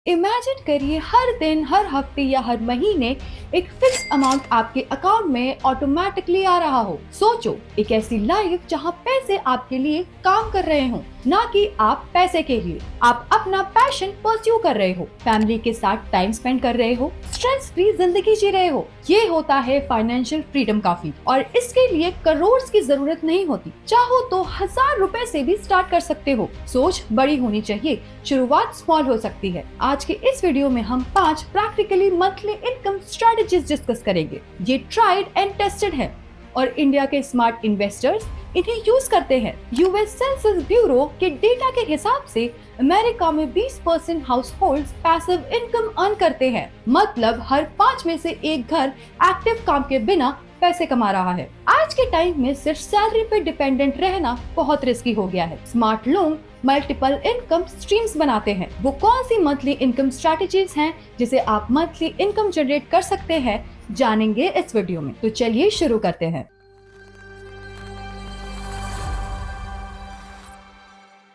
Imagine करिए हर दिन, हर हफ्ते या हर महीने एक फिक्स अमाउंट आपके अकाउंट में ऑटोमेटिकली आ रहा हो। सोचो, एक ऐसी लाइफ जहां पैसे आपके लिए काम कर रहे हो, ना कि आप पैसे के लिए। आप अपना पैशन परस्यू कर रहे हो, फैमिली के साथ टाइम स्पेंड कर रहे हो, स्ट्रेस फ्री जिंदगी जी रहे हो। ये होता है फाइनेंशियल फ्रीडम काफी, और इसके लिए करोड़ की जरूरत नहीं होती। चाहो तो 1000 रुपए से भी स्टार्ट कर सकते हो। सोच बड़ी होनी चाहिए, शुरुआत स्मॉल हो सकती है। आज के इस वीडियो में हम 5 practically monthly income strategies discuss करेंगे। ये ट्राइड एंड टेस्टेड है और इंडिया के स्मार्ट इन्वेस्टर्स इन्हें यूज करते हैं। यूएस सेंसस ब्यूरो के डेटा के हिसाब से अमेरिका में 20% house hold passive income earn करते हैं। मतलब हर 5 में से एक घर एक्टिव काम के बिना पैसे कमा रहा है। आज के टाइम में सिर्फ सैलरी पे डिपेंडेंट रहना बहुत रिस्की हो गया है। स्मार्ट लोग मल्टीपल इनकम स्ट्रीम्स बनाते हैं। वो कौन सी मंथली इनकम स्ट्रेटजीज हैं जिसे आप मंथली इनकम जनरेट कर सकते हैं, जानेंगे इस वीडियो में। तो चलिए शुरू करते हैं।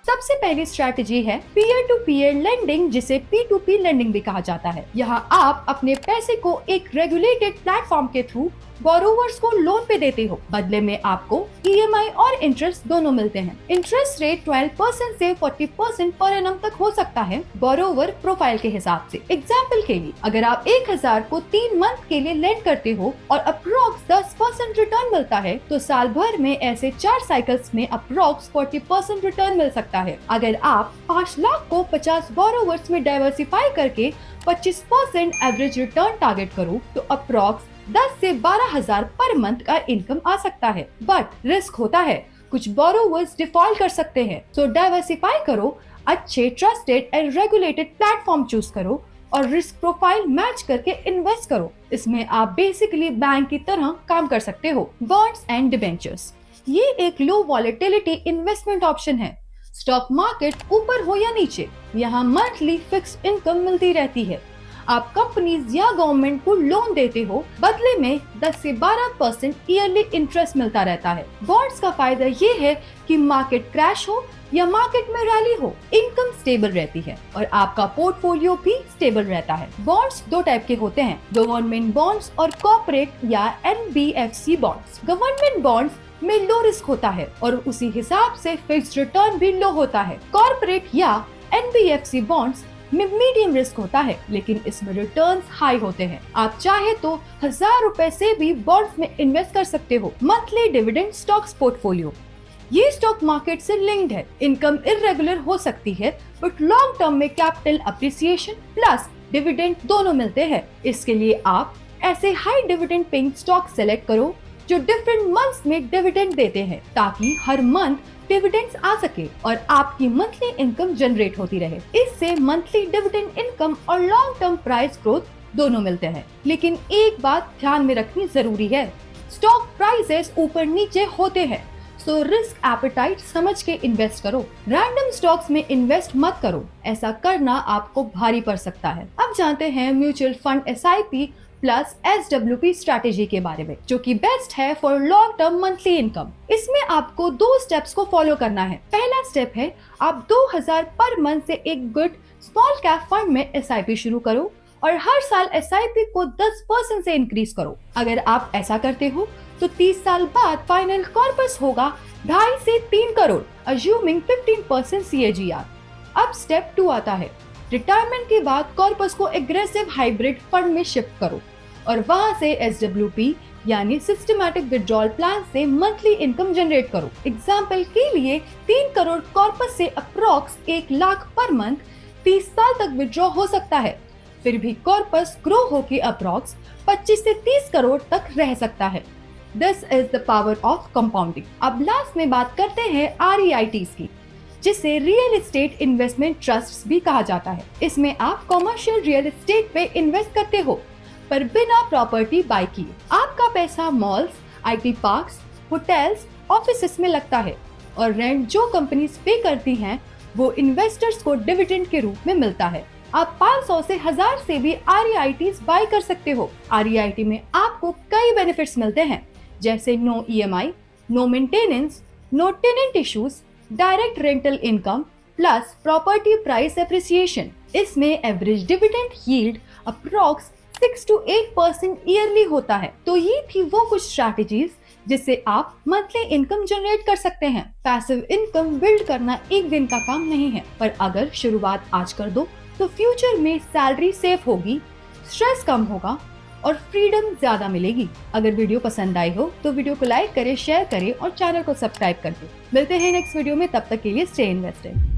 सबसे पहली स्ट्रैटेजी है पीयर टू पीयर लेंडिंग, जिसे P2P लेंडिंग भी कहा जाता है। यहाँ आप अपने पैसे को एक रेगुलेटेड प्लेटफॉर्म के थ्रू बोरोवर्स को लोन पे देते हो। बदले में आपको EMI और इंटरेस्ट दोनों मिलते हैं। इंटरेस्ट रेट 12% से 40% पर एनम तक हो सकता है, बोरोवर प्रोफाइल के हिसाब से। एग्जाम्पल के लिए, अगर आप 1000 को 3 मंथ के लिए लेंड करते हो और अप्रोक्स 10% रिटर्न मिलता है, तो साल भर में ऐसे 4 साइकिल्स में अप्रोक्स 40% रिटर्न मिल सकता है। अगर आप 5 लाख को 50 बोरोवर्स में डाइवर्सिफाई करके 25% एवरेज रिटर्न टारगेट करो, तो अप्रोक्स 10 से 12,000 पर मंथ का इनकम आ सकता है। बट रिस्क होता है, कुछ बोरोवर्स डिफॉल्ट कर सकते हैं। तो डाइवर्सिफाई करो, अच्छे trusted and regulated platform choose करो और रिस्क प्रोफाइल मैच करके इन्वेस्ट करो। इसमें आप बेसिकली बैंक की तरह काम कर सकते हो। बॉन्ड्स एंड डिबेंचर्स, ये एक लो वॉलेटिलिटी इन्वेस्टमेंट ऑप्शन है। स्टॉक मार्केट ऊपर हो या नीचे, यहाँ मंथली फिक्स इनकम मिलती रहती है। आप कंपनीज या गवर्नमेंट को लोन देते हो, बदले में 10 से 12% ईयरली इंटरेस्ट मिलता रहता है। बॉन्ड्स का फायदा ये है कि मार्केट क्रैश हो या मार्केट में रैली हो, इनकम स्टेबल रहती है और आपका पोर्टफोलियो भी स्टेबल रहता है। बॉन्ड्स 2 टाइप के होते हैं, गवर्नमेंट बॉन्ड्स और कॉर्पोरेट या NBFC बॉन्ड्स। गवर्नमेंट बॉन्ड्स में लो रिस्क होता है और उसी हिसाब से फिक्स्ड रिटर्न भी लो होता है। कॉर्पोरेट या NBFC बॉन्ड्स में मीडियम रिस्क होता है, लेकिन इसमें रिटर्न्स हाई होते हैं। आप चाहे तो 1000 रुपए से भी बॉन्ड्स में इन्वेस्ट कर सकते हो। मंथली डिविडेंड स्टॉक्स पोर्टफोलियो, ये स्टॉक मार्केट से लिंक्ड है। इनकम इरेगुलर हो सकती है, बट लॉन्ग टर्म में कैपिटल अप्रिसिएशन प्लस डिविडेंड दोनों मिलते हैं। इसके लिए आप ऐसे high dividend paying stock select करो जो डिफरेंट मंथ्स में डिविडेंड देते हैं, ताकि हर मंथ डिविडेंड्स आ सके और आपकी मंथली इनकम जनरेट होती रहे। इससे मंथली डिविडेंड इनकम और लॉन्ग टर्म प्राइस ग्रोथ दोनों मिलते हैं। लेकिन एक बात ध्यान में रखनी जरूरी है, स्टॉक प्राइसेस ऊपर नीचे होते हैं, सो रिस्क एपेटाइट समझ के इन्वेस्ट करो। रैंडम स्टॉक्स में इन्वेस्ट मत करो, ऐसा करना आपको भारी पड़ सकता है। अब जानते हैं mutual fund SIP plus SWP strategy के बारे में, जो कि बेस्ट है for long term monthly income. इसमें आपको 2 स्टेप्स को फॉलो करना है। पहला स्टेप है, आप 2000 पर मंथ से एक गुड स्मॉल कैप फंड में SIP शुरू करो और हर साल SIP को 10% से इंक्रीज करो। अगर आप ऐसा करते हो तो 30 साल बाद फाइनल कॉर्पस होगा 2.5 से 3 करोड़, अज्यूमिंग 15% CAGR। अब स्टेप 2 आता है, रिटायरमेंट के बाद कॉर्पस को एग्रेसिव हाइब्रिड फंड में शिफ्ट करो और वहां से SWP यानी सिस्टमैटिक विड्रॉल प्लान से मंथली इनकम जनरेट करो। एग्जाम्पल के लिए 3 करोड़ कॉर्पस से अप्रोक्स 1 लाख पर मंथ 30 साल तक विड्रॉ हो सकता है। फिर भी कॉर्पस ग्रो होकर अप्रोक्स 25 से 30 करोड़ तक रह सकता है। This is the power of compounding. अब लास्ट में बात करते हैं REITs की, जिसे रियल एस्टेट इन्वेस्टमेंट ट्रस्ट भी कहा जाता है। इसमें आप कॉमर्शियल रियल एस्टेट पे इन्वेस्ट करते हो, पर बिना प्रॉपर्टी बाय किए। आपका पैसा malls, IT parks, hotels, offices में लगता है और रेंट जो कंपनीज पे करती हैं वो इन्वेस्टर्स को डिविडेंड के रूप में मिलता है। आप 500 से 1000 से भी REITs बाय कर सकते हो। REIT में आपको कई बेनिफिट्स मिलते हैं, जैसे no EMI, no maintenance, no tenant issues, direct rental income plus property price appreciation. इसमें average dividend yield approx 6 to 8% yearly होता है। तो ये थी वो कुछ स्ट्रैटेजीज जिससे आप मंथली इनकम जनरेट कर सकते हैं। पैसिव इनकम बिल्ड करना एक दिन का काम नहीं है, पर अगर शुरुआत आज कर दो तो फ्यूचर में सैलरी सेफ होगी, स्ट्रेस कम होगा और फ्रीडम ज्यादा मिलेगी। अगर वीडियो पसंद आई हो तो वीडियो को लाइक करें, शेयर करें और चैनल को सब्सक्राइब कर दें। मिलते हैं नेक्स्ट वीडियो में, तब तक के लिए स्टे इन्वेस्टेड।